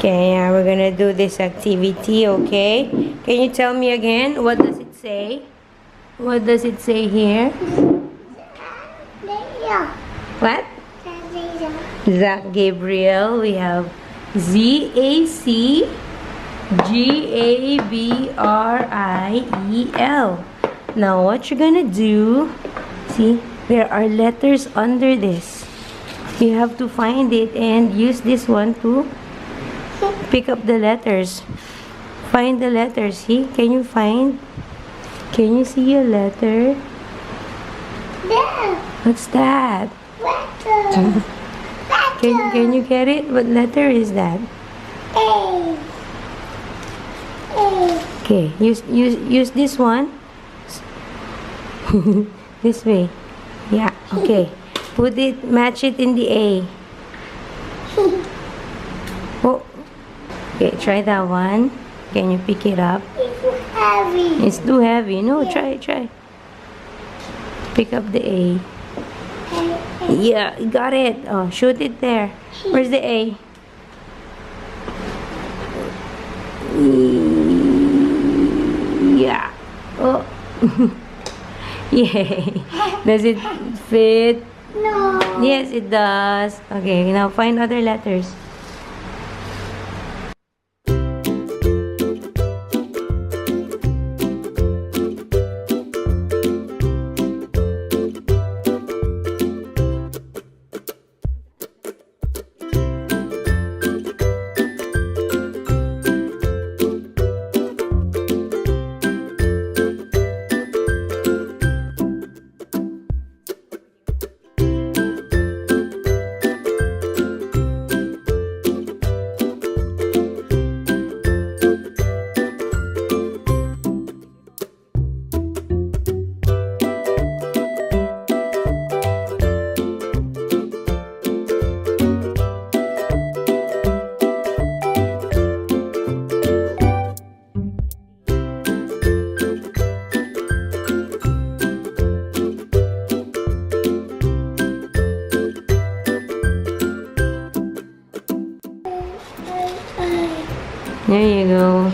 Okay, now we're gonna do this activity, okay? Can you tell me again? What does it say? What does it say here? What? Zach Gabriel. We have ZACGABRIEL. Now what you're gonna do, see, there are letters under this. You have to find it and use this one to pick up the letters. Find the letters. See? Can you find? Can you see a letter? There. What's that? Letter. Can you get it? What letter is that? A. A. Okay, use this one. This way. Yeah, okay. Put it, match it in the A. Oh. Okay, try that one. Can you pick it up? It's too heavy. It's too heavy. No, try. Pick up the A. Yeah, you got it. Oh, shoot it there. Where's the A? Yeah. Oh. Yay. Does it fit? No. Yes, it does. Okay, now find other letters. There you go.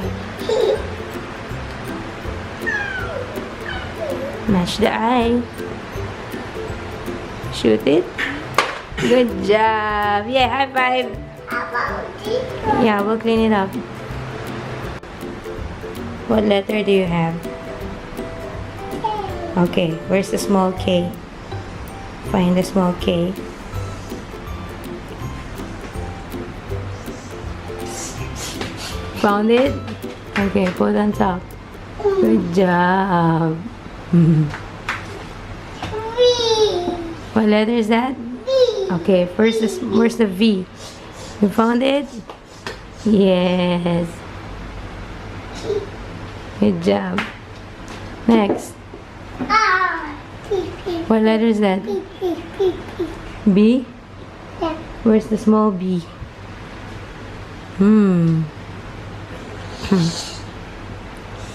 Match the eye. Shoot it. Good job. Yeah, high five. Yeah, we'll clean it up. What letter do you have? Okay, where's the small K? Find the small K. Found it? Okay, put on top. Good job. What letter is that? V. Okay, where's the V? You found it? Yes. Good job. Next. What letter is that? B? Yeah. Where's the small B?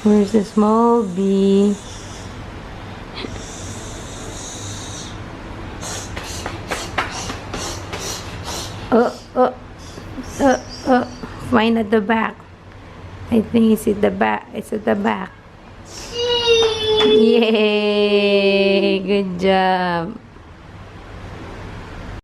Where's the small B? Find at the back. I think it's at the back. It's at the back. Yay! Good job.